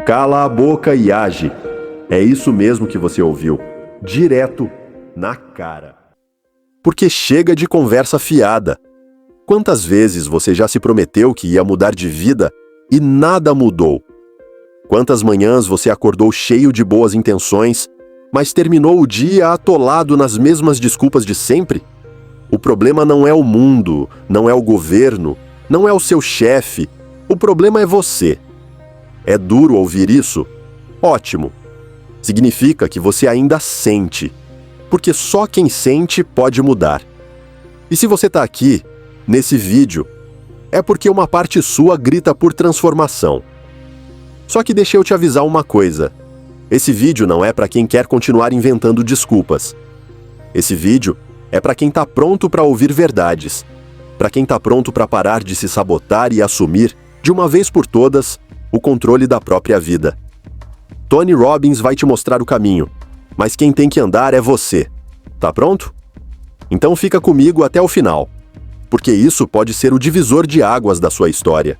Cala a boca e age. É isso mesmo que você ouviu. Direto na cara. Porque chega de conversa fiada. Quantas vezes você já se prometeu que ia mudar de vida e nada mudou? Quantas manhãs você acordou cheio de boas intenções, mas terminou o dia atolado nas mesmas desculpas de sempre? O problema não é o mundo, não é o governo, não é o seu chefe. O problema é você. É duro ouvir isso? Ótimo. Significa que você ainda sente, porque só quem sente pode mudar. E se você está aqui, nesse vídeo, é porque uma parte sua grita por transformação. Só que deixa eu te avisar uma coisa. Esse vídeo não é para quem quer continuar inventando desculpas. Esse vídeo é para quem está pronto para ouvir verdades, para quem está pronto para parar de se sabotar e assumir, de uma vez por todas, o controle da própria vida. Tony Robbins vai te mostrar o caminho, mas quem tem que andar é você. Tá pronto? Então fica comigo até o final, porque isso pode ser o divisor de águas da sua história.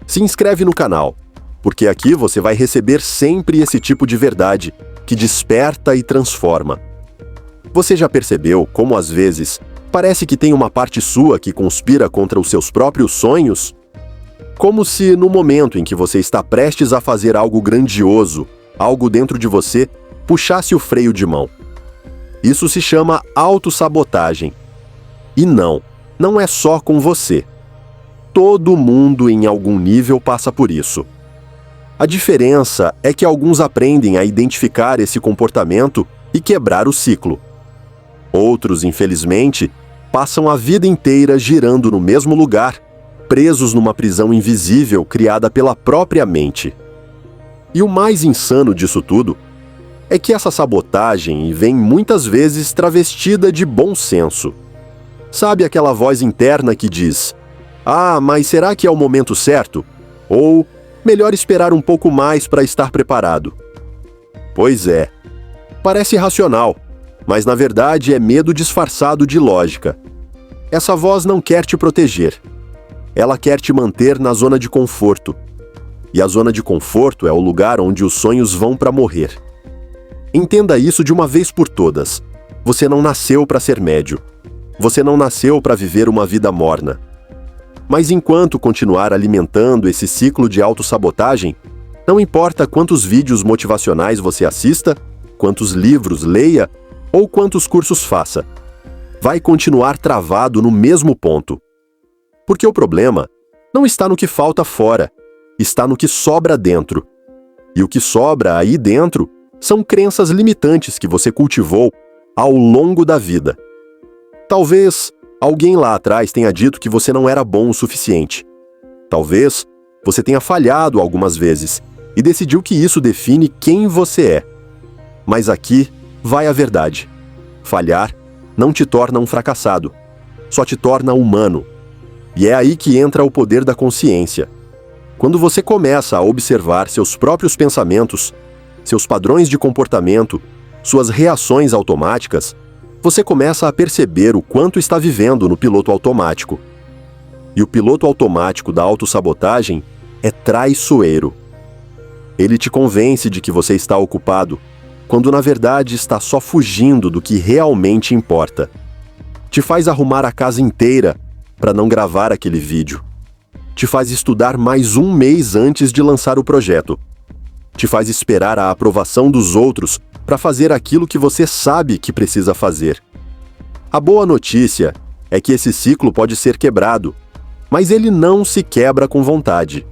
Se inscreve no canal, porque aqui você vai receber sempre esse tipo de verdade que desperta e transforma. Você já percebeu como às vezes parece que tem uma parte sua que conspira contra os seus próprios sonhos? Como se no momento em que você está prestes a fazer algo grandioso, algo dentro de você puxasse o freio de mão. Isso se chama autossabotagem. E não é só com você. Todo mundo em algum nível passa por isso. A diferença é que alguns aprendem a identificar esse comportamento e quebrar o ciclo. Outros, infelizmente, passam a vida inteira girando no mesmo lugar, presos numa prisão invisível criada pela própria mente. E o mais insano disso tudo é que essa sabotagem vem muitas vezes travestida de bom senso. Sabe aquela voz interna que diz: "Ah, mas será que é o momento certo?" Ou "Melhor esperar um pouco mais para estar preparado." Pois é, parece racional, mas na verdade é medo disfarçado de lógica. Essa voz não quer te proteger. Ela quer te manter na zona de conforto. E a zona de conforto é o lugar onde os sonhos vão para morrer. Entenda isso de uma vez por todas. Você não nasceu para ser médio. Você não nasceu para viver uma vida morna. Mas enquanto continuar alimentando esse ciclo de autossabotagem, não importa quantos vídeos motivacionais você assista, quantos livros leia ou quantos cursos faça, vai continuar travado no mesmo ponto. Porque o problema não está no que falta fora, está no que sobra dentro. E o que sobra aí dentro são crenças limitantes que você cultivou ao longo da vida. Talvez alguém lá atrás tenha dito que você não era bom o suficiente. Talvez você tenha falhado algumas vezes e decidiu que isso define quem você é. Mas aqui vai a verdade. Falhar não te torna um fracassado, só te torna humano. E é aí que entra o poder da consciência. Quando você começa a observar seus próprios pensamentos, seus padrões de comportamento, suas reações automáticas, você começa a perceber o quanto está vivendo no piloto automático. E o piloto automático da autossabotagem é traiçoeiro. Ele te convence de que você está ocupado, quando na verdade está só fugindo do que realmente importa. Te faz arrumar a casa inteira para não gravar aquele vídeo. Te faz estudar mais um mês antes de lançar o projeto. Te faz esperar a aprovação dos outros para fazer aquilo que você sabe que precisa fazer. A boa notícia é que esse ciclo pode ser quebrado, mas ele não se quebra com vontade.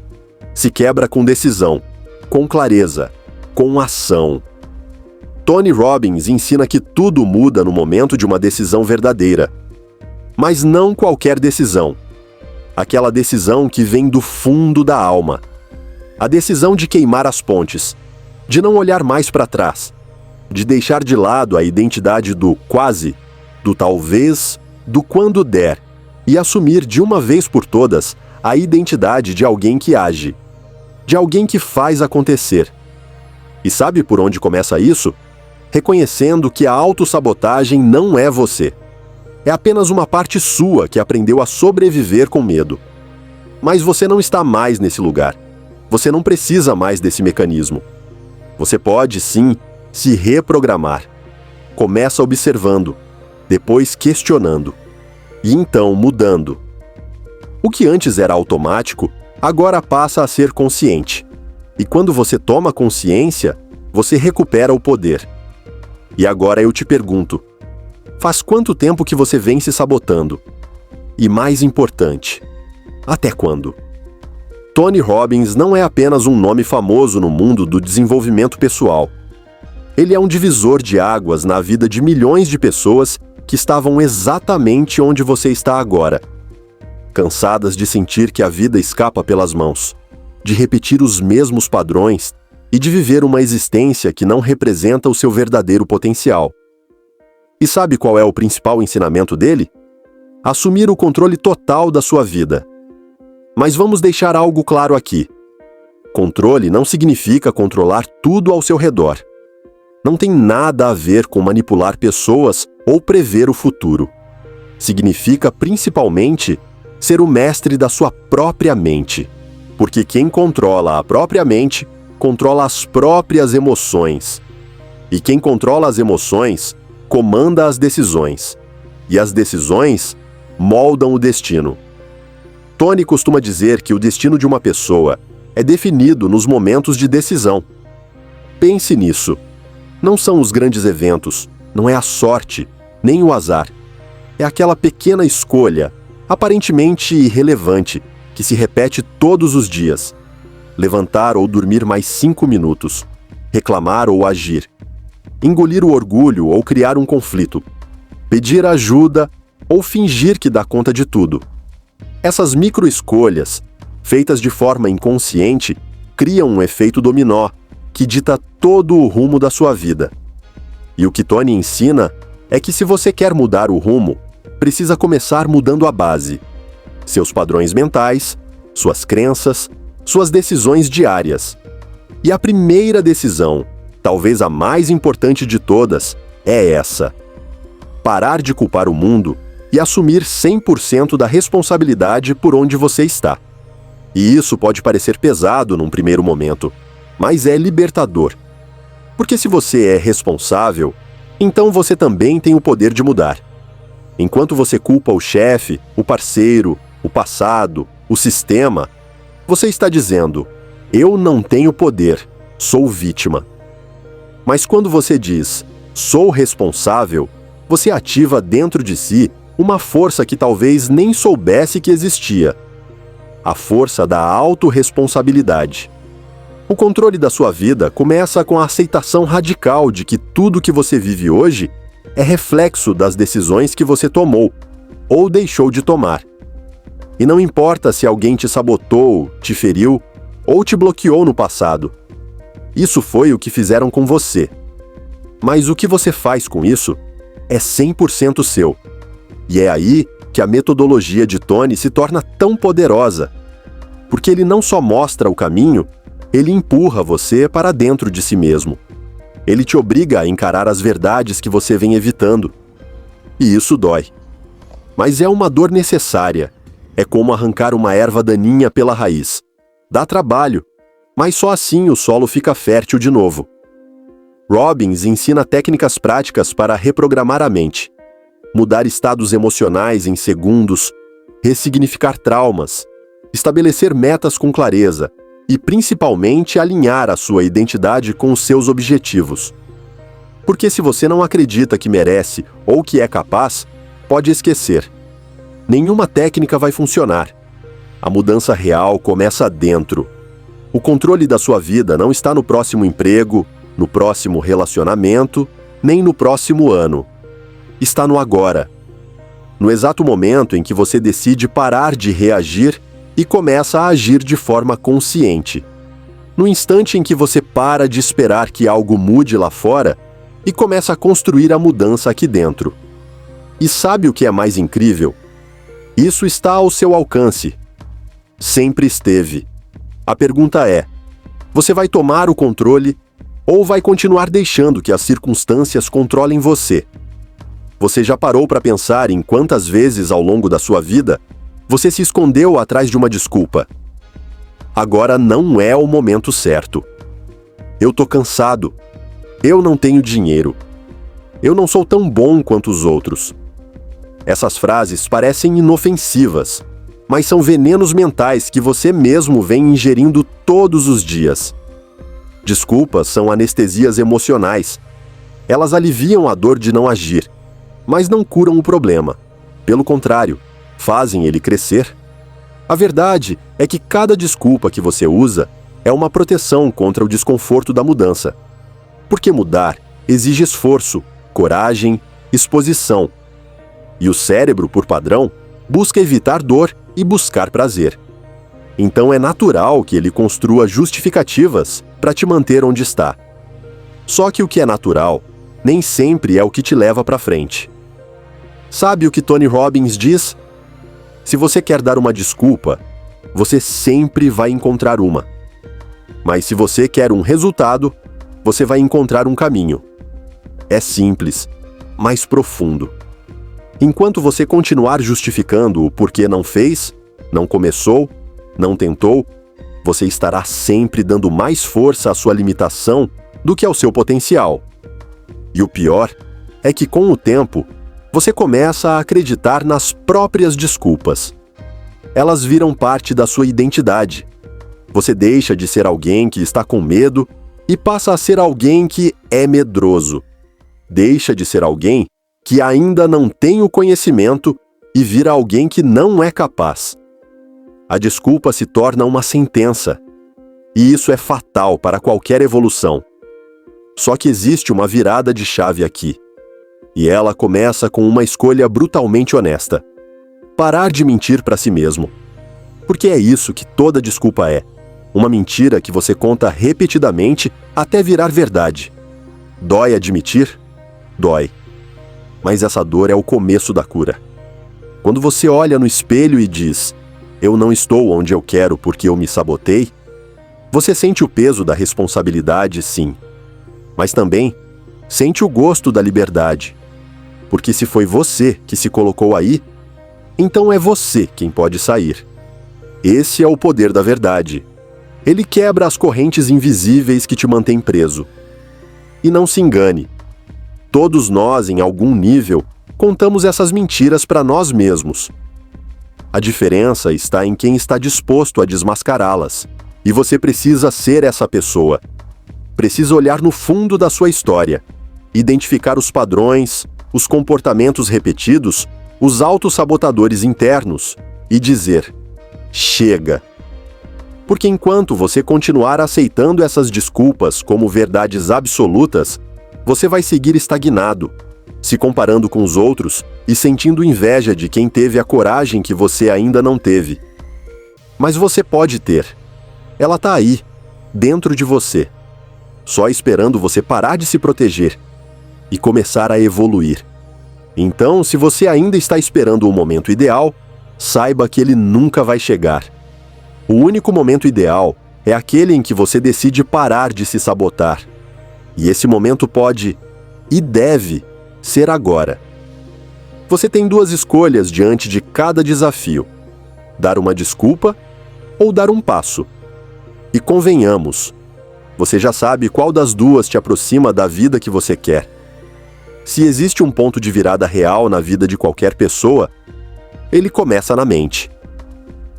Se quebra com decisão, com clareza, com ação. Tony Robbins ensina que tudo muda no momento de uma decisão verdadeira. Mas não qualquer decisão. Aquela decisão que vem do fundo da alma. A decisão de queimar as pontes, de não olhar mais para trás, de deixar de lado a identidade do quase, do talvez, do quando der, e assumir de uma vez por todas a identidade de alguém que age, de alguém que faz acontecer. E sabe por onde começa isso? Reconhecendo que a autossabotagem não é você. É apenas uma parte sua que aprendeu a sobreviver com medo. Mas você não está mais nesse lugar. Você não precisa mais desse mecanismo. Você pode, sim, se reprogramar. Começa observando, depois questionando, e então mudando. O que antes era automático, agora passa a ser consciente. E quando você toma consciência, você recupera o poder. E agora eu te pergunto, faz quanto tempo que você vem se sabotando? E mais importante, até quando? Tony Robbins não é apenas um nome famoso no mundo do desenvolvimento pessoal. Ele é um divisor de águas na vida de milhões de pessoas que estavam exatamente onde você está agora. Cansadas de sentir que a vida escapa pelas mãos, de repetir os mesmos padrões e de viver uma existência que não representa o seu verdadeiro potencial. E sabe qual é o principal ensinamento dele? Assumir o controle total da sua vida. Mas vamos deixar algo claro aqui. Controle não significa controlar tudo ao seu redor. Não tem nada a ver com manipular pessoas ou prever o futuro. Significa, principalmente, ser o mestre da sua própria mente. Porque quem controla a própria mente, controla as próprias emoções. E quem controla as emoções, comanda as decisões. E as decisões moldam o destino. Tony costuma dizer que o destino de uma pessoa é definido nos momentos de decisão. Pense nisso. Não são os grandes eventos, não é a sorte, nem o azar. É aquela pequena escolha, aparentemente irrelevante, que se repete todos os dias. Levantar ou dormir mais 5 minutos. Reclamar ou agir. Engolir o orgulho ou criar um conflito. Pedir ajuda ou fingir que dá conta de tudo. Essas microescolhas, feitas de forma inconsciente, criam um efeito dominó que dita todo o rumo da sua vida. E o que Tony ensina é que se você quer mudar o rumo, precisa começar mudando a base. Seus padrões mentais, suas crenças, suas decisões diárias. E a primeira decisão, talvez a mais importante de todas, é essa: parar de culpar o mundo e assumir 100% da responsabilidade por onde você está. E isso pode parecer pesado num primeiro momento, mas é libertador. Porque se você é responsável, então você também tem o poder de mudar. Enquanto você culpa o chefe, o parceiro, o passado, o sistema, você está dizendo: eu não tenho poder, sou vítima. Mas quando você diz: sou responsável, você ativa dentro de si uma força que talvez nem soubesse que existia. A força da autorresponsabilidade. O controle da sua vida começa com a aceitação radical de que tudo que você vive hoje é reflexo das decisões que você tomou ou deixou de tomar. E não importa se alguém te sabotou, te feriu ou te bloqueou no passado. Isso foi o que fizeram com você. Mas o que você faz com isso é 100% seu. E é aí que a metodologia de Tony se torna tão poderosa. Porque ele não só mostra o caminho, ele empurra você para dentro de si mesmo. Ele te obriga a encarar as verdades que você vem evitando. E isso dói. Mas é uma dor necessária. É como arrancar uma erva daninha pela raiz. Dá trabalho, mas só assim o solo fica fértil de novo. Robbins ensina técnicas práticas para reprogramar a mente. Mudar estados emocionais em segundos, ressignificar traumas, estabelecer metas com clareza e, principalmente, alinhar a sua identidade com os seus objetivos. Porque se você não acredita que merece ou que é capaz, pode esquecer. Nenhuma técnica vai funcionar. A mudança real começa dentro. O controle da sua vida não está no próximo emprego, no próximo relacionamento, nem no próximo ano. Está no agora. No exato momento em que você decide parar de reagir e começa a agir de forma consciente. No instante em que você para de esperar que algo mude lá fora e começa a construir a mudança aqui dentro. E sabe o que é mais incrível? Isso está ao seu alcance. Sempre esteve. A pergunta é: você vai tomar o controle ou vai continuar deixando que as circunstâncias controlem você? Você já parou para pensar em quantas vezes ao longo da sua vida você se escondeu atrás de uma desculpa? agora não é o momento certo. Eu tô cansado. Eu não tenho dinheiro. Eu não sou tão bom quanto os outros. Essas frases parecem inofensivas, mas são venenos mentais que você mesmo vem ingerindo todos os dias. Desculpas são anestesias emocionais. Elas aliviam a dor de não agir, mas não curam o problema. Pelo contrário, fazem ele crescer. A verdade é que cada desculpa que você usa é uma proteção contra o desconforto da mudança. Porque mudar exige esforço, coragem, exposição. E o cérebro, por padrão, busca evitar dor e buscar prazer. Então é natural que ele construa justificativas para te manter onde está. Só que o que é natural nem sempre é o que te leva para frente. Sabe o que Tony Robbins diz? Se você quer dar uma desculpa, você sempre vai encontrar uma. Mas se você quer um resultado, você vai encontrar um caminho. É simples, mas profundo. Enquanto você continuar justificando o porquê não fez, não começou, não tentou, você estará sempre dando mais força à sua limitação do que ao seu potencial. E o pior é que, com o tempo, você começa a acreditar nas próprias desculpas. Elas viram parte da sua identidade. Você deixa de ser alguém que está com medo e passa a ser alguém que é medroso. Deixa de ser alguém que ainda não tem o conhecimento e vira alguém que não é capaz. A desculpa se torna uma sentença. E isso é fatal para qualquer evolução. Só que existe uma virada de chave aqui. E ela começa com uma escolha brutalmente honesta. Parar de mentir para si mesmo. Porque é isso que toda desculpa é. Uma mentira que você conta repetidamente até virar verdade. Dói admitir? Dói. Mas essa dor é o começo da cura. Quando você olha no espelho e diz: "Eu não estou onde eu quero porque eu me sabotei", você sente o peso da responsabilidade, sim. Mas também sente o gosto da liberdade. Porque se foi você que se colocou aí, então é você quem pode sair. Esse é o poder da verdade. Ele quebra as correntes invisíveis que te mantêm preso. E não se engane. Todos nós, em algum nível, contamos essas mentiras para nós mesmos. A diferença está em quem está disposto a desmascará-las. E você precisa ser essa pessoa. Precisa olhar no fundo da sua história, identificar os padrões, os comportamentos repetidos, os autossabotadores internos e dizer: chega. Porque enquanto você continuar aceitando essas desculpas como verdades absolutas, você vai seguir estagnado, se comparando com os outros e sentindo inveja de quem teve a coragem que você ainda não teve. Mas você pode ter. Ela está aí, dentro de você, só esperando você parar de se proteger e começar a evoluir. Então, se você ainda está esperando o momento ideal, saiba que ele nunca vai chegar. O único momento ideal é aquele em que você decide parar de se sabotar. E esse momento pode, e deve, ser agora. Você tem duas escolhas diante de cada desafio: dar uma desculpa ou dar um passo. E convenhamos, você já sabe qual das duas te aproxima da vida que você quer. Se existe um ponto de virada real na vida de qualquer pessoa, ele começa na mente.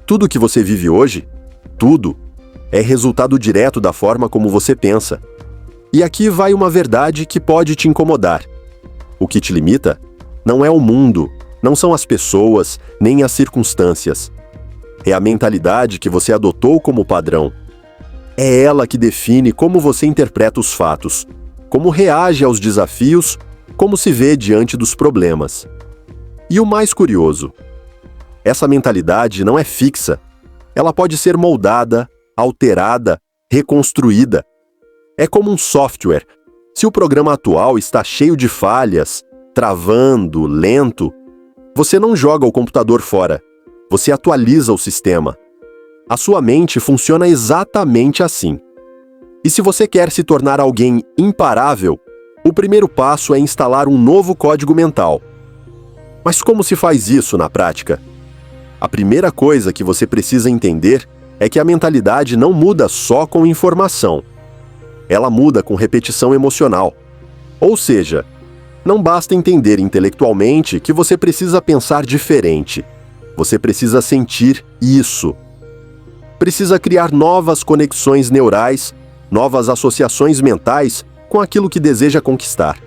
Tudo que você vive hoje, tudo, é resultado direto da forma como você pensa. E aqui vai uma verdade que pode te incomodar. O que te limita não é o mundo, não são as pessoas, nem as circunstâncias. É a mentalidade que você adotou como padrão. É ela que define como você interpreta os fatos, como reage aos desafios, como se vê diante dos problemas. E o mais curioso, essa mentalidade não é fixa. Ela pode ser moldada, alterada, reconstruída. É como um software. Se o programa atual está cheio de falhas, travando, lento, você não joga o computador fora. Você atualiza o sistema. A sua mente funciona exatamente assim. E se você quer se tornar alguém imparável, o primeiro passo é instalar um novo código mental. Mas como se faz isso na prática? A primeira coisa que você precisa entender é que a mentalidade não muda só com informação. Ela muda com repetição emocional. Ou seja, não basta entender intelectualmente que você precisa pensar diferente. Você precisa sentir isso. Precisa criar novas conexões neurais, novas associações mentais com aquilo que deseja conquistar.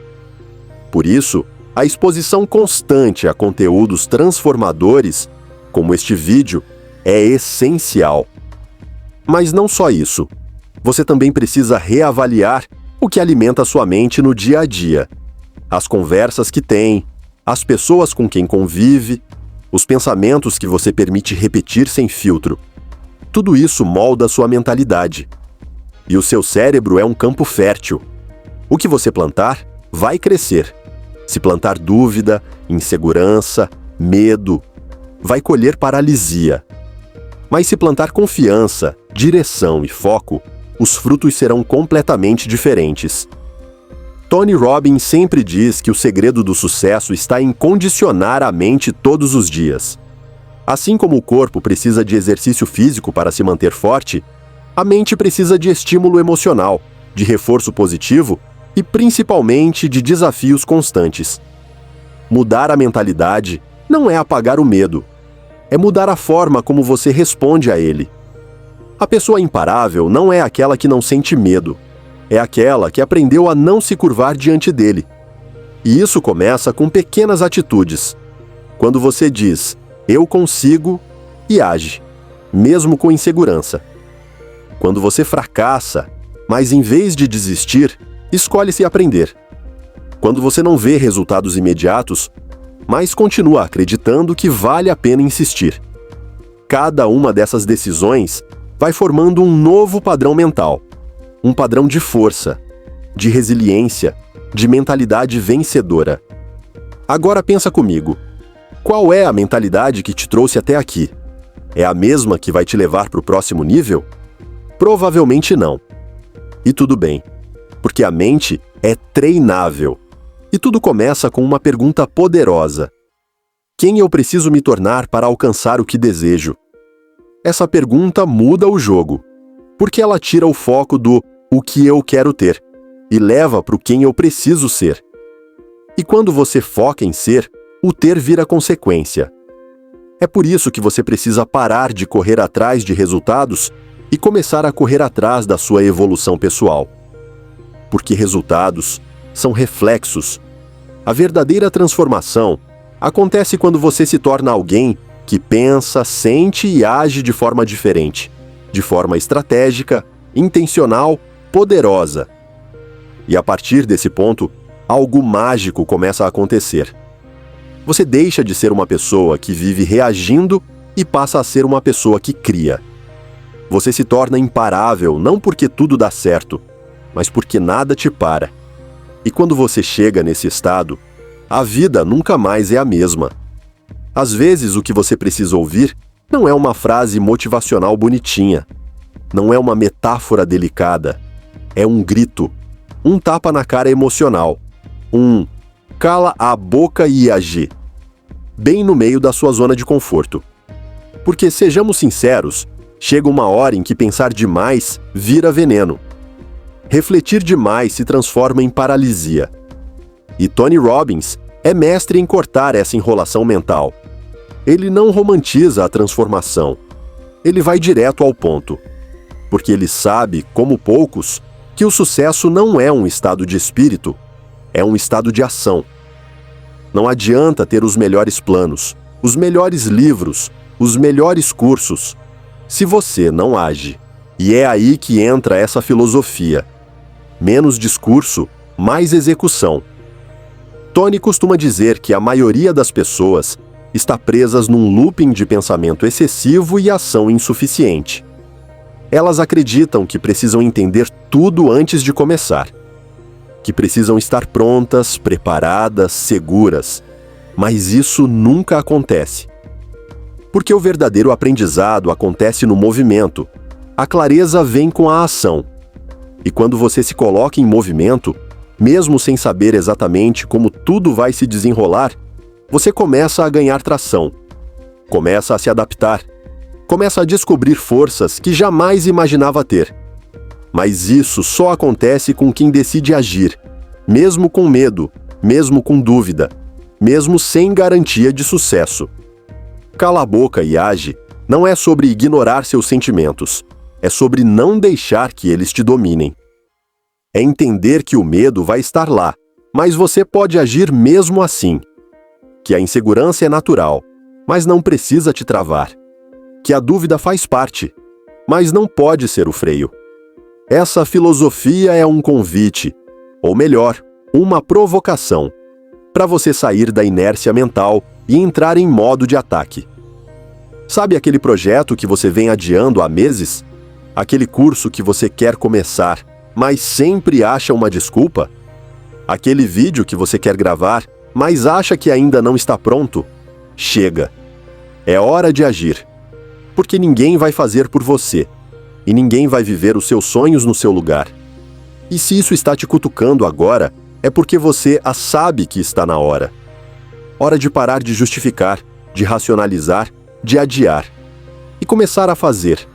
Por isso, a exposição constante a conteúdos transformadores, como este vídeo, é essencial. Mas não só isso. Você também precisa reavaliar o que alimenta sua mente no dia a dia. As conversas que tem, as pessoas com quem convive, os pensamentos que você permite repetir sem filtro. Tudo isso molda sua mentalidade. E o seu cérebro é um campo fértil. O que você plantar, vai crescer. Se plantar dúvida, insegurança, medo, vai colher paralisia. Mas se plantar confiança, direção e foco, os frutos serão completamente diferentes. Tony Robbins sempre diz que o segredo do sucesso está em condicionar a mente todos os dias. Assim como o corpo precisa de exercício físico para se manter forte, a mente precisa de estímulo emocional, de reforço positivo e principalmente de desafios constantes. Mudar a mentalidade não é apagar o medo, é mudar a forma como você responde a ele. A pessoa imparável não é aquela que não sente medo, é aquela que aprendeu a não se curvar diante dele. E isso começa com pequenas atitudes. Quando você diz, eu consigo, e age, mesmo com insegurança. Quando você fracassa, mas em vez de desistir, escolhe-se aprender. Quando você não vê resultados imediatos, mas continua acreditando que vale a pena insistir. Cada uma dessas decisões vai formando um novo padrão mental. Um padrão de força, de resiliência, de mentalidade vencedora. Agora pensa comigo. Qual é a mentalidade que te trouxe até aqui? É a mesma que vai te levar para o próximo nível? Provavelmente não. E tudo bem, porque a mente é treinável. E tudo começa com uma pergunta poderosa. Quem eu preciso me tornar para alcançar o que desejo? Essa pergunta muda o jogo, porque ela tira o foco do o que eu quero ter e leva para o quem eu preciso ser. E quando você foca em ser, o ter vira consequência. É por isso que você precisa parar de correr atrás de resultados e começar a correr atrás da sua evolução pessoal. Porque resultados são reflexos. A verdadeira transformação acontece quando você se torna alguém que pensa, sente e age de forma diferente, de forma estratégica, intencional, poderosa. E a partir desse ponto, algo mágico começa a acontecer. Você deixa de ser uma pessoa que vive reagindo e passa a ser uma pessoa que cria. Você se torna imparável não porque tudo dá certo, mas porque nada te para. E quando você chega nesse estado, a vida nunca mais é a mesma. Às vezes o que você precisa ouvir não é uma frase motivacional bonitinha, não é uma metáfora delicada, é um grito, um tapa na cara emocional, um cala a boca e agir, bem no meio da sua zona de conforto. Porque, sejamos sinceros, chega uma hora em que pensar demais vira veneno. Refletir demais se transforma em paralisia. E Tony Robbins é mestre em cortar essa enrolação mental. Ele não romantiza a transformação. Ele vai direto ao ponto. Porque ele sabe, como poucos, que o sucesso não é um estado de espírito, é um estado de ação. Não adianta ter os melhores planos, os melhores livros, os melhores cursos, se você não age. E é aí que entra essa filosofia. Menos discurso, mais execução. Tony costuma dizer que a maioria das pessoas está presas num looping de pensamento excessivo e ação insuficiente. Elas acreditam que precisam entender tudo antes de começar, que precisam estar prontas, preparadas, seguras. Mas isso nunca acontece. Porque o verdadeiro aprendizado acontece no movimento. A clareza vem com a ação. E quando você se coloca em movimento, mesmo sem saber exatamente como tudo vai se desenrolar, você começa a ganhar tração, começa a se adaptar, começa a descobrir forças que jamais imaginava ter. Mas isso só acontece com quem decide agir, mesmo com medo, mesmo com dúvida, mesmo sem garantia de sucesso. Cala a boca e age não é sobre ignorar seus sentimentos, é sobre não deixar que eles te dominem. É entender que o medo vai estar lá, mas você pode agir mesmo assim. Que a insegurança é natural, mas não precisa te travar. Que a dúvida faz parte, mas não pode ser o freio. Essa filosofia é um convite, ou melhor, uma provocação, para você sair da inércia mental e entrar em modo de ataque. Sabe aquele projeto que você vem adiando há meses? Aquele curso que você quer começar, mas sempre acha uma desculpa? Aquele vídeo que você quer gravar, mas acha que ainda não está pronto? Chega! É hora de agir. Porque ninguém vai fazer por você. E ninguém vai viver os seus sonhos no seu lugar. E se isso está te cutucando agora, é porque você a sabe que está na hora. Hora de parar de justificar, de racionalizar, de adiar. E começar a fazer.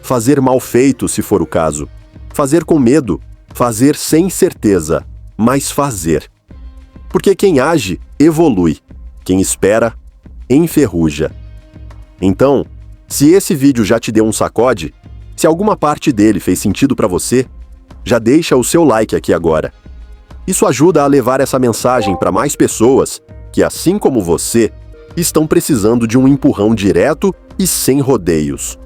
Fazer mal feito, se for o caso. Fazer com medo, fazer sem certeza, mas fazer. Porque quem age, evolui. Quem espera, enferruja. Então, se esse vídeo já te deu um sacode, se alguma parte dele fez sentido para você, já deixa o seu like aqui agora. Isso ajuda a levar essa mensagem para mais pessoas que, assim como você, estão precisando de um empurrão direto e sem rodeios.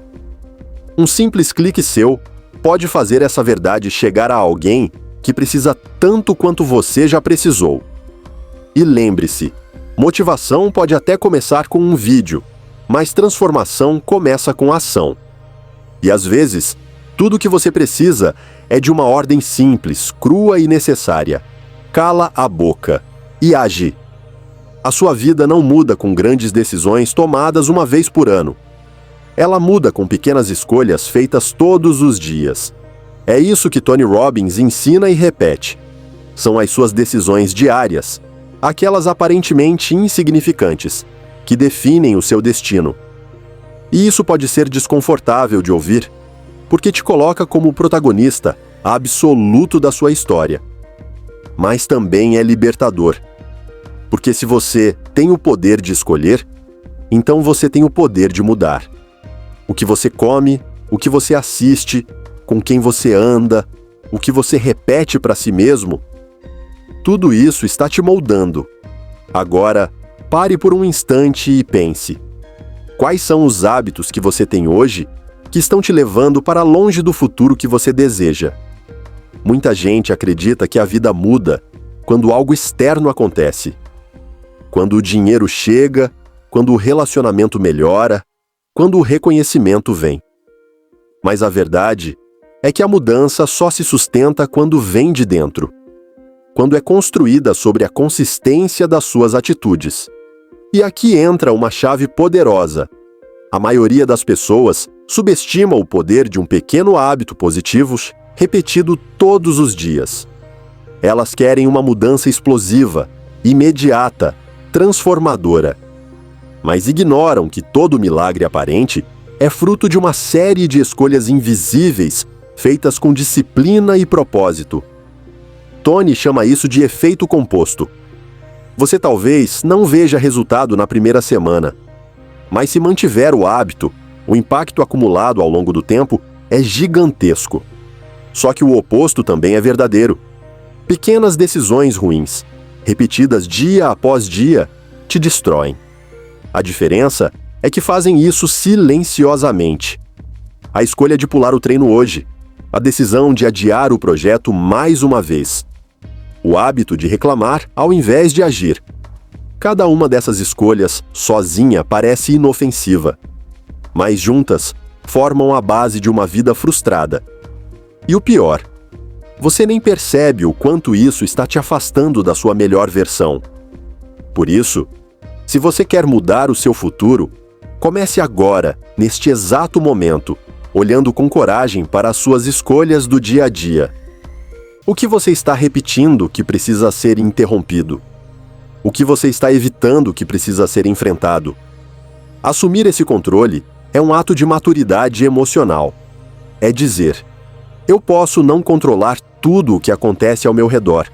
Um simples clique seu pode fazer essa verdade chegar a alguém que precisa tanto quanto você já precisou. E lembre-se, motivação pode até começar com um vídeo, mas transformação começa com ação. E às vezes, tudo o que você precisa é de uma ordem simples, crua e necessária. Cala a boca e age. A sua vida não muda com grandes decisões tomadas uma vez por ano. Ela muda com pequenas escolhas feitas todos os dias. É isso que Tony Robbins ensina e repete. São as suas decisões diárias, aquelas aparentemente insignificantes, que definem o seu destino. E isso pode ser desconfortável de ouvir, porque te coloca como o protagonista absoluto da sua história. Mas também é libertador. Porque se você tem o poder de escolher, então você tem o poder de mudar. O que você come, o que você assiste, com quem você anda, o que você repete para si mesmo, tudo isso está te moldando. Agora, pare por um instante e pense. Quais são os hábitos que você tem hoje que estão te levando para longe do futuro que você deseja? Muita gente acredita que a vida muda quando algo externo acontece. Quando o dinheiro chega, quando o relacionamento melhora, quando o reconhecimento vem. Mas a verdade é que a mudança só se sustenta quando vem de dentro. Quando é construída sobre a consistência das suas atitudes. E aqui entra uma chave poderosa. A maioria das pessoas subestima o poder de um pequeno hábito positivo repetido todos os dias. Elas querem uma mudança explosiva, imediata, transformadora. Mas ignoram que todo milagre aparente é fruto de uma série de escolhas invisíveis feitas com disciplina e propósito. Tony chama isso de efeito composto. Você talvez não veja resultado na primeira semana, mas se mantiver o hábito, o impacto acumulado ao longo do tempo é gigantesco. Só que o oposto também é verdadeiro. Pequenas decisões ruins, repetidas dia após dia, te destroem. A diferença é que fazem isso silenciosamente. A escolha de pular o treino hoje, a decisão de adiar o projeto mais uma vez, o hábito de reclamar ao invés de agir. Cada uma dessas escolhas, sozinha, parece inofensiva, mas juntas formam a base de uma vida frustrada. E o pior, você nem percebe o quanto isso está te afastando da sua melhor versão. Por isso, se você quer mudar o seu futuro, comece agora, neste exato momento, olhando com coragem para as suas escolhas do dia a dia. O que você está repetindo que precisa ser interrompido? O que você está evitando que precisa ser enfrentado? Assumir esse controle É um ato de maturidade emocional. É dizer: eu posso não controlar tudo o que acontece ao meu redor,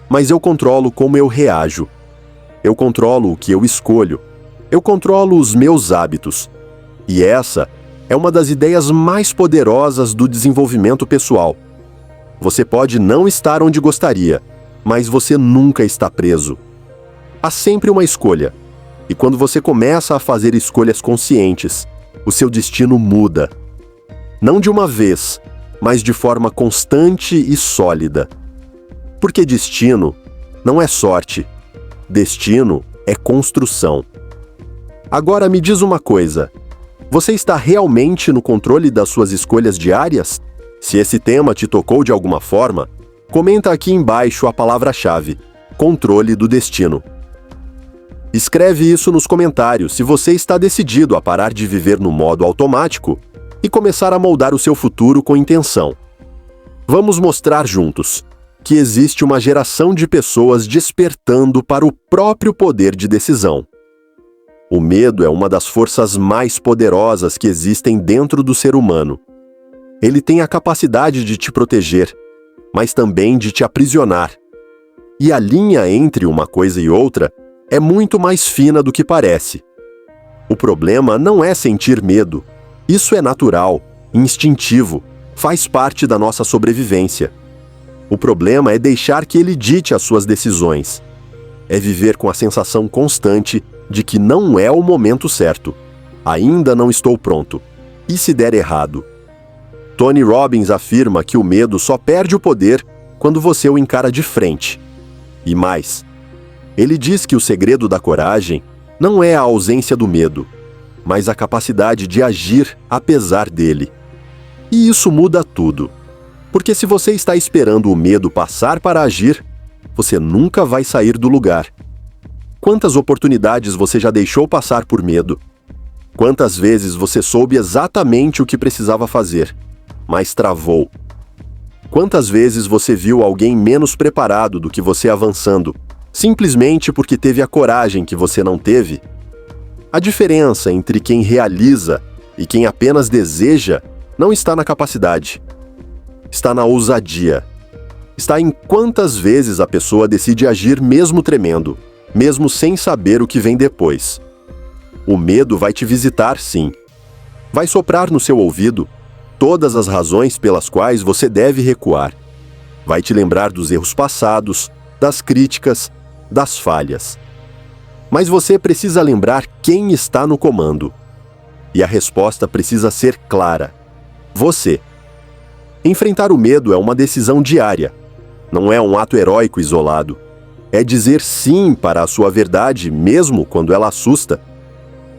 mas eu controlo como eu reajo. Eu controlo o que eu escolho. Eu controlo os meus hábitos. E essa é uma das ideias mais poderosas do desenvolvimento pessoal. Você pode não estar onde gostaria, mas você nunca está preso. Há sempre uma escolha. E quando você começa a fazer escolhas conscientes, o seu destino muda. Não de uma vez, mas de forma constante e sólida. Porque destino não é sorte. Destino é construção. Agora me diz uma coisa. Você está realmente no controle das suas escolhas diárias? Se esse tema te tocou de alguma forma, comenta aqui embaixo a palavra-chave: controle do destino. Escreve isso nos comentários se você está decidido a parar de viver no modo automático e começar a moldar o seu futuro com intenção. Vamos mostrar juntos que existe uma geração de pessoas despertando para o próprio poder de decisão. O medo é uma das forças mais poderosas que existem dentro do ser humano. Ele tem a capacidade de te proteger, mas também de te aprisionar. E a linha entre uma coisa e outra é muito mais fina do que parece. O problema não é sentir medo. Isso é natural, instintivo, faz parte da nossa sobrevivência. O problema é deixar que ele dite as suas decisões. É viver com a sensação constante de que não é o momento certo. Ainda não estou pronto. E se der errado? Tony Robbins afirma que o medo só perde o poder quando você o encara de frente. E mais, ele diz que o segredo da coragem não é a ausência do medo, mas a capacidade de agir apesar dele. E isso muda tudo. Porque se você está esperando o medo passar para agir, você nunca vai sair do lugar. Quantas oportunidades você já deixou passar por medo? Quantas vezes você soube exatamente o que precisava fazer, mas travou? Quantas vezes você viu alguém menos preparado do que você avançando, simplesmente porque teve a coragem que você não teve? A diferença entre quem realiza e quem apenas deseja não está na capacidade. Está na ousadia. Está em quantas vezes a pessoa decide agir mesmo tremendo, mesmo sem saber o que vem depois. O medo vai te visitar, sim. Vai soprar no seu ouvido todas as razões pelas quais você deve recuar. Vai te lembrar dos erros passados, das críticas, das falhas. Mas você precisa lembrar quem está no comando. E a resposta precisa ser clara: você. Enfrentar o medo é uma decisão diária. Não é um ato heróico isolado. É dizer sim para a sua verdade, mesmo quando ela assusta.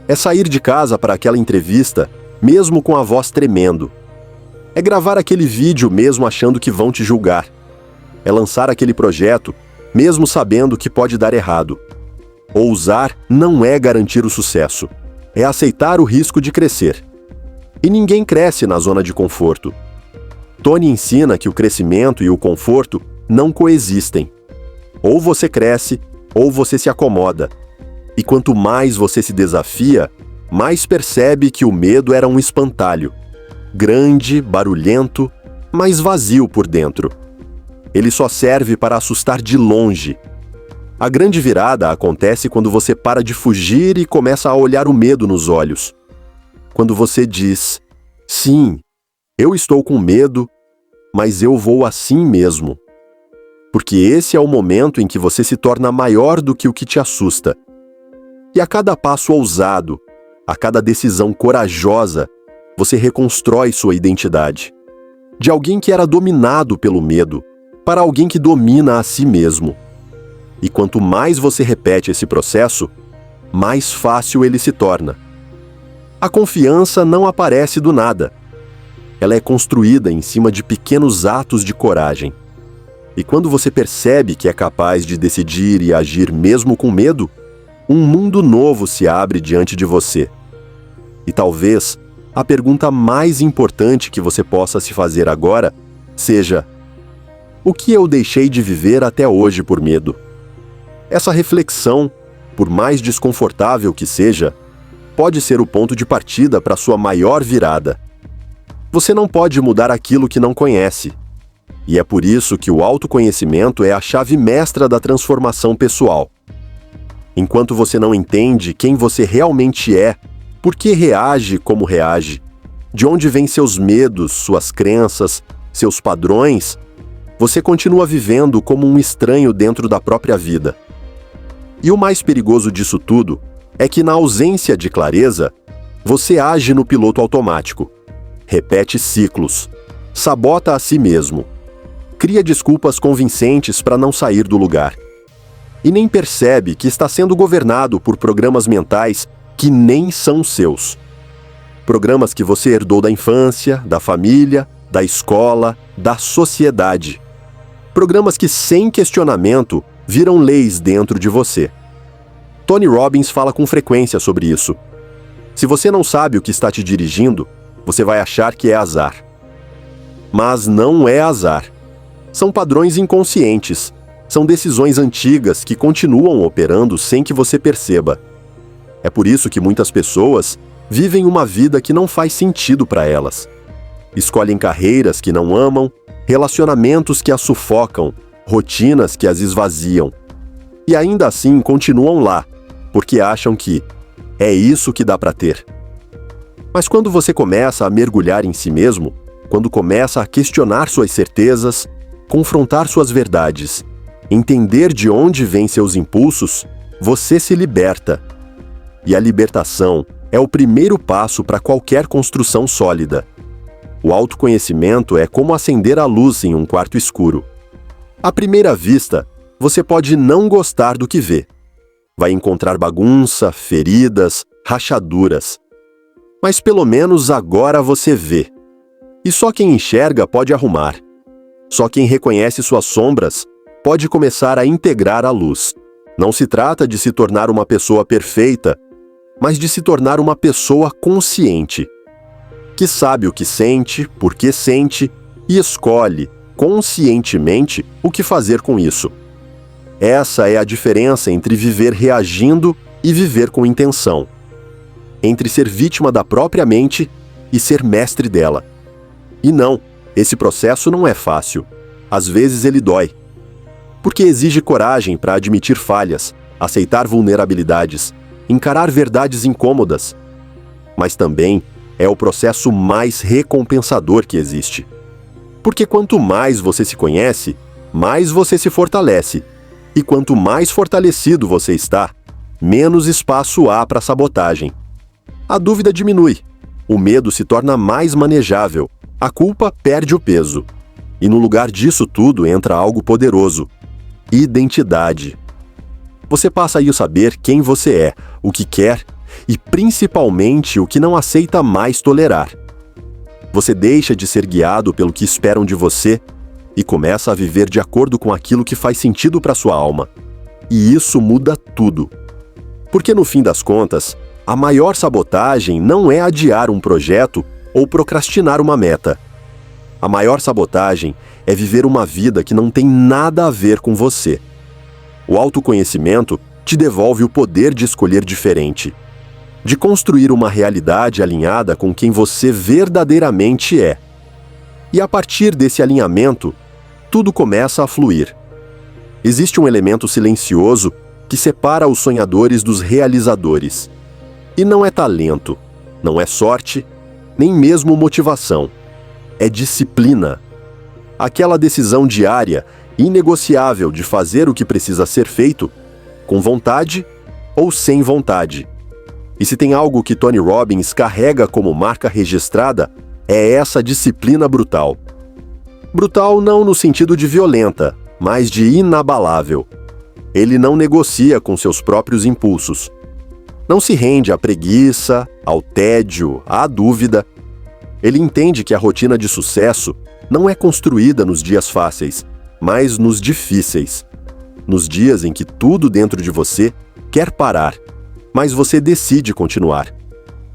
É sair de casa para aquela entrevista, mesmo com a voz tremendo. É gravar aquele vídeo mesmo achando que vão te julgar. É lançar aquele projeto, mesmo sabendo que pode dar errado. Ousar não é garantir o sucesso. É aceitar o risco de crescer. E ninguém cresce na zona de conforto. Tony ensina que o crescimento e o conforto não coexistem. Ou você cresce, ou você se acomoda. E quanto mais você se desafia, mais percebe que o medo era um espantalho. Grande, barulhento, mas vazio por dentro. Ele só serve para assustar de longe. A grande virada acontece quando você para de fugir e começa a olhar o medo nos olhos. Quando você diz: sim, eu estou com medo, mas eu vou assim mesmo. Porque esse é o momento em que você se torna maior do que o que te assusta. E a cada passo ousado, a cada decisão corajosa, você reconstrói sua identidade. De alguém que era dominado pelo medo, para alguém que domina a si mesmo. E quanto mais você repete esse processo, mais fácil ele se torna. A confiança não aparece do nada. Ela é construída em cima de pequenos atos de coragem. E quando você percebe que é capaz de decidir e agir mesmo com medo, um mundo novo se abre diante de você. E talvez a pergunta mais importante que você possa se fazer agora seja: o que eu deixei de viver até hoje por medo? Essa reflexão, por mais desconfortável que seja, pode ser o ponto de partida para sua maior virada. Você não pode mudar aquilo que não conhece. E é por isso que o autoconhecimento é a chave mestra da transformação pessoal. Enquanto você não entende quem você realmente é, por que reage como reage, de onde vêm seus medos, suas crenças, seus padrões, você continua vivendo como um estranho dentro da própria vida. E o mais perigoso disso tudo é que, na ausência de clareza, você age no piloto automático, repete ciclos, sabota a si mesmo, cria desculpas convincentes para não sair do lugar. E nem percebe que está sendo governado por programas mentais que nem são seus. Programas que você herdou da infância, da família, da escola, da sociedade. Programas que, sem questionamento, viram leis dentro de você. Tony Robbins fala com frequência sobre isso. Se você não sabe o que está te dirigindo, você vai achar que é azar. Mas não é azar. São padrões inconscientes. São decisões antigas que continuam operando sem que você perceba. É por isso que muitas pessoas vivem uma vida que não faz sentido para elas. Escolhem carreiras que não amam, relacionamentos que as sufocam, rotinas que as esvaziam. E ainda assim continuam lá, porque acham que é isso que dá para ter. Mas quando você começa a mergulhar em si mesmo, quando começa a questionar suas certezas, confrontar suas verdades, entender de onde vêm seus impulsos, você se liberta. E a libertação é o primeiro passo para qualquer construção sólida. O autoconhecimento é como acender a luz em um quarto escuro. À primeira vista, você pode não gostar do que vê. Vai encontrar bagunça, feridas, rachaduras. Mas pelo menos agora você vê. E só quem enxerga pode arrumar. Só quem reconhece suas sombras pode começar a integrar a luz. Não se trata de se tornar uma pessoa perfeita, mas de se tornar uma pessoa consciente, que sabe o que sente, por que sente e escolhe, conscientemente, o que fazer com isso. Essa é a diferença entre viver reagindo e viver com intenção. Entre ser vítima da própria mente e ser mestre dela. E não, esse processo não é fácil. Às vezes ele dói. Porque exige coragem para admitir falhas, aceitar vulnerabilidades, encarar verdades incômodas. Mas também é o processo mais recompensador que existe. Porque quanto mais você se conhece, mais você se fortalece. E quanto mais fortalecido você está, menos espaço há para sabotagem. A dúvida diminui, o medo se torna mais manejável, a culpa perde o peso. E no lugar disso tudo entra algo poderoso: identidade. Você passa a saber quem você é, o que quer e principalmente o que não aceita mais tolerar. Você deixa de ser guiado pelo que esperam de você e começa a viver de acordo com aquilo que faz sentido para sua alma. E isso muda tudo. Porque no fim das contas, a maior sabotagem não é adiar um projeto ou procrastinar uma meta. A maior sabotagem é viver uma vida que não tem nada a ver com você. O autoconhecimento te devolve o poder de escolher diferente, de construir uma realidade alinhada com quem você verdadeiramente é. E a partir desse alinhamento, tudo começa a fluir. Existe um elemento silencioso que separa os sonhadores dos realizadores. E não é talento, não é sorte, nem mesmo motivação. É disciplina. Aquela decisão diária, inegociável de fazer o que precisa ser feito, com vontade ou sem vontade. E se tem algo que Tony Robbins carrega como marca registrada, é essa disciplina brutal. Brutal não no sentido de violenta, mas de inabalável. Ele não negocia com seus próprios impulsos. Não se rende à preguiça, ao tédio, à dúvida. Ele entende que a rotina de sucesso não é construída nos dias fáceis, mas nos difíceis. Nos dias em que tudo dentro de você quer parar, mas você decide continuar.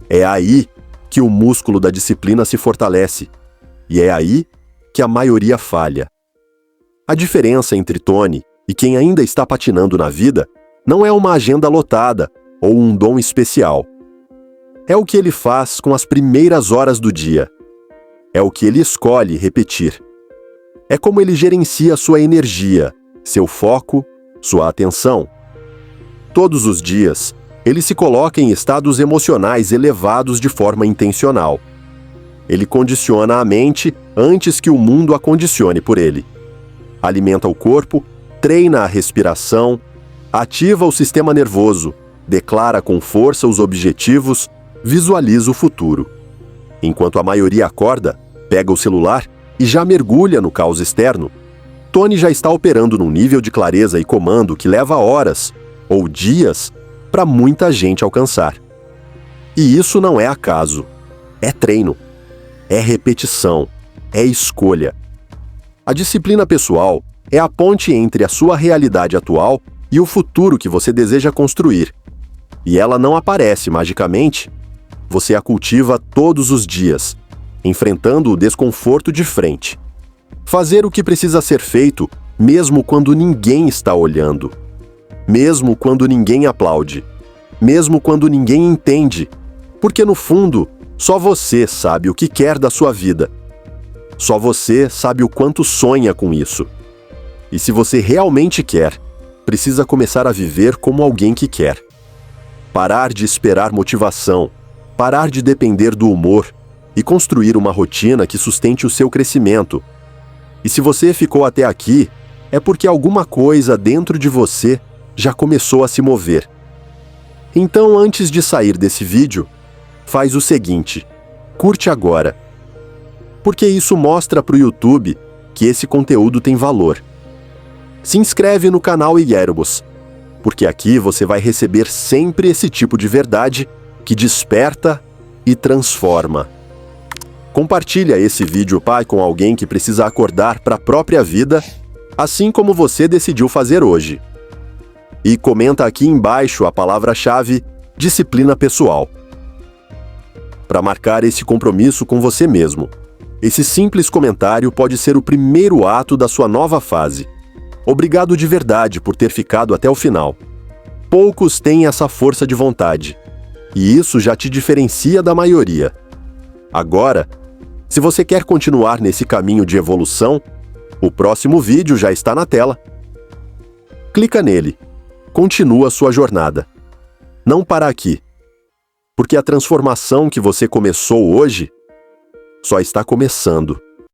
É aí que o músculo da disciplina se fortalece. E é aí que a maioria falha. A diferença entre Tony e quem ainda está patinando na vida não é uma agenda lotada ou um dom especial. É o que ele faz com as primeiras horas do dia. É o que ele escolhe repetir. É como ele gerencia sua energia, seu foco, sua atenção. Todos os dias, ele se coloca em estados emocionais elevados de forma intencional. Ele condiciona a mente antes que o mundo a condicione por ele. Alimenta o corpo, treina a respiração, ativa o sistema nervoso, declara com força os objetivos, visualiza o futuro. Enquanto a maioria acorda, pega o celular e já mergulha no caos externo, Tony já está operando num nível de clareza e comando que leva horas ou dias para muita gente alcançar. E isso não é acaso. É treino. É repetição. É escolha. A disciplina pessoal é a ponte entre a sua realidade atual e o futuro que você deseja construir. E ela não aparece magicamente. Você a cultiva todos os dias, enfrentando o desconforto de frente. Fazer o que precisa ser feito, mesmo quando ninguém está olhando. Mesmo quando ninguém aplaude. Mesmo quando ninguém entende. Porque no fundo, só você sabe o que quer da sua vida. Só você sabe o quanto sonha com isso. E se você realmente quer, precisa começar a viver como alguém que quer. Parar de esperar motivação, parar de depender do humor e construir uma rotina que sustente o seu crescimento. E se você ficou até aqui, é porque alguma coisa dentro de você já começou a se mover. Então, antes de sair desse vídeo, faz o seguinte: curte agora. Porque isso mostra para o YouTube que esse conteúdo tem valor. Se inscreve no canal Ierbos, porque aqui você vai receber sempre esse tipo de verdade que desperta e transforma. Compartilha esse vídeo, pai, com alguém que precisa acordar para a própria vida, assim como você decidiu fazer hoje. E comenta aqui embaixo a palavra-chave disciplina pessoal. Para marcar esse compromisso com você mesmo. Esse simples comentário pode ser o primeiro ato da sua nova fase. Obrigado de verdade por ter ficado até o final. Poucos têm essa força de vontade. E isso já te diferencia da maioria. Agora, se você quer continuar nesse caminho de evolução, o próximo vídeo já está na tela. Clica nele. Continua sua jornada. Não para aqui. Porque a transformação que você começou hoje só está começando.